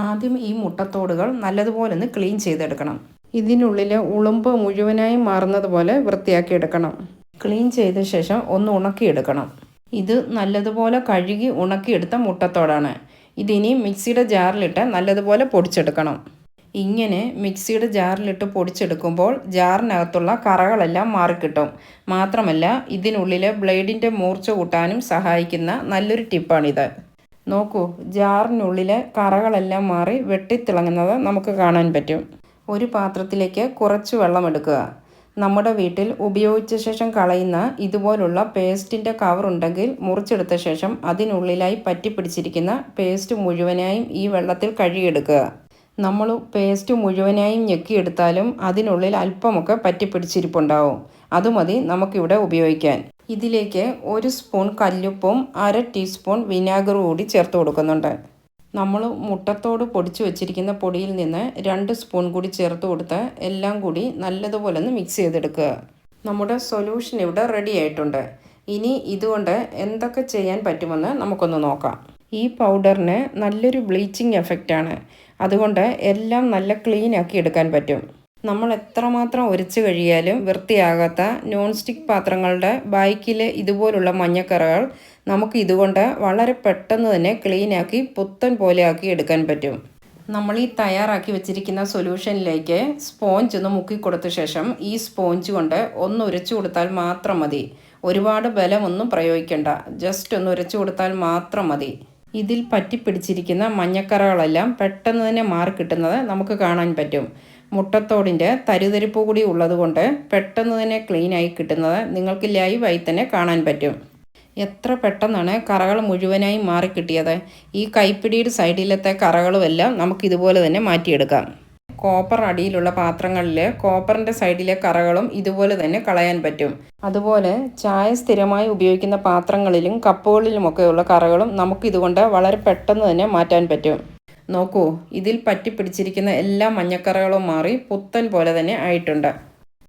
ആദ്യം ഈ മുട്ടത്തോടുകൾ നല്ലതുപോലെ ഒന്ന് ക്ലീൻ ചെയ്തെടുക്കണം. ഇതിനുള്ളിലെ ഉളുമ്പ് മുഴുവനായും മാറുന്നത് പോലെ വൃത്തിയാക്കി എടുക്കണം. ക്ലീൻ ചെയ്ത ശേഷം ഒന്ന് ഉണക്കിയെടുക്കണം. ഇത് നല്ലതുപോലെ കഴുകി ഉണക്കിയെടുത്ത മുട്ടത്തോടാണ്. ഇതിനി മിക്സിയുടെ ജാറിലിട്ട് നല്ലതുപോലെ പൊടിച്ചെടുക്കണം. ഇങ്ങനെ മിക്സിയുടെ ജാറിലിട്ട് പൊടിച്ചെടുക്കുമ്പോൾ ജാറിനകത്തുള്ള കറകളെല്ലാം മാറിക്കിട്ടും. മാത്രമല്ല ഇതിനുള്ളിലെ ബ്ലേഡിൻ്റെ മൂർച്ച കൂട്ടാനും സഹായിക്കുന്ന നല്ലൊരു ടിപ്പാണിത്. നോക്കൂ, ജാറിനുള്ളിലെ കറകളെല്ലാം മാറി വെട്ടിത്തിളങ്ങുന്നത് നമുക്ക് കാണാൻ പറ്റും. ഒരു പാത്രത്തിലേക്ക് കുറച്ച് വെള്ളം എടുക്കുക. നമ്മുടെ വീട്ടിൽ ഉപയോഗിച്ച ശേഷം കളയുന്ന ഇതുപോലുള്ള പേസ്റ്റിൻ്റെ കവർ ഉണ്ടെങ്കിൽ മുറിച്ചെടുത്ത ശേഷം അതിനുള്ളിലായി പറ്റിപ്പിടിച്ചിരിക്കുന്ന പേസ്റ്റ് മുഴുവനായും ഈ വെള്ളത്തിൽ കഴുകിയെടുക്കുക. നമ്മൾ പേസ്റ്റ് മുഴുവനായും ഞെക്കിയെടുത്താലും അതിനുള്ളിൽ അല്പമൊക്കെ പറ്റിപ്പിടിച്ചിരിപ്പുണ്ടാവും. അതുമതി നമുക്കിവിടെ ഉപയോഗിക്കാൻ. ഇതിലേക്ക് 1 സ്പൂൺ കല്ലുപ്പും 1/2 ടീസ്പൂൺ വിനാഗറും കൂടി ചേർത്ത് കൊടുക്കുന്നുണ്ട്. നമ്മൾ മുട്ടത്തോട് പൊടിച്ചു വച്ചിരിക്കുന്ന പൊടിയിൽ നിന്ന് 2 സ്പൂൺ കൂടി ചേർത്ത് കൊടുത്ത് എല്ലാം കൂടി നല്ലതുപോലെ ഒന്ന് മിക്സ് ചെയ്തെടുക്കുക. നമ്മുടെ സൊല്യൂഷൻ ഇവിടെ റെഡി ആയിട്ടുണ്ട്. ഇനി ഇതുകൊണ്ട് എന്തൊക്കെ ചെയ്യാൻ പറ്റുമെന്ന് നമുക്കൊന്ന് നോക്കാം. ഈ പൗഡറിന് നല്ലൊരു ബ്ലീച്ചിങ് എഫക്റ്റാണ്. അതുകൊണ്ട് എല്ലാം നല്ല ക്ലീൻ ആക്കി എടുക്കാൻ പറ്റും. നമ്മൾ എത്രമാത്രം ഉരച്ച് കഴിയാലും വൃത്തിയാകാത്ത നോൺ സ്റ്റിക്ക് പാത്രങ്ങളുടെ ബാക്കിലെ ഇതുപോലുള്ള മഞ്ഞക്കറകൾ നമുക്ക് ഇതുകൊണ്ട് വളരെ പെട്ടെന്ന് തന്നെ ക്ലീനാക്കി പുത്തൻ പോലെ ആക്കി എടുക്കാൻ പറ്റും. നമ്മൾ ഈ തയ്യാറാക്കി വെച്ചിരിക്കുന്ന സൊല്യൂഷനിലേക്ക് സ്പോഞ്ച് ഒന്ന് മുക്കിക്കൊടുത്ത ശേഷം ഈ സ്പോഞ്ച് കൊണ്ട് ഒന്ന് ഉരച്ചു കൊടുത്താൽ മാത്രം മതി. ഒരുപാട് ബലമൊന്നും പ്രയോഗിക്കേണ്ട, ജസ്റ്റ് ഒന്ന് ഉരച്ചു കൊടുത്താൽ മാത്രം മതി. ഇതിൽ പറ്റിപ്പിടിച്ചിരിക്കുന്ന മഞ്ഞക്കറകളെല്ലാം പെട്ടെന്ന് തന്നെ മാറിക്കിട്ടുന്നത് നമുക്ക് കാണാൻ പറ്റും. മുട്ടത്തോടിൻ്റെ തരിതരിപ്പ് കൂടി ഉള്ളതുകൊണ്ട് പെട്ടെന്ന് തന്നെ ക്ലീനായി കിട്ടുന്നത് നിങ്ങൾക്ക് ലൈവായി തന്നെ കാണാൻ പറ്റും. എത്ര പെട്ടെന്നാണ് കറകൾ മുഴുവനായി മാറിക്കിട്ടിയത്. ഈ കൈപ്പിടിയുടെ സൈഡിലത്തെ കറകളുമെല്ലാം നമുക്കിതുപോലെ തന്നെ മാറ്റിയെടുക്കാം. കോപ്പർ അടിയിലുള്ള പാത്രങ്ങളിൽ കോപ്പറിൻ്റെ സൈഡിലെ കറകളും ഇതുപോലെ തന്നെ കളയാൻ പറ്റും. അതുപോലെ ചായ സ്ഥിരമായി ഉപയോഗിക്കുന്ന പാത്രങ്ങളിലും കപ്പുകളിലുമൊക്കെയുള്ള കറകളും നമുക്കിതുകൊണ്ട് വളരെ പെട്ടെന്ന് തന്നെ മാറ്റാൻ പറ്റും. നോക്കൂ, ഇതിൽ പറ്റിപ്പിടിച്ചിരിക്കുന്ന എല്ലാ മഞ്ഞക്കറകളും മാറി പുത്തൻ പോലെ തന്നെ ആയിട്ടുണ്ട്.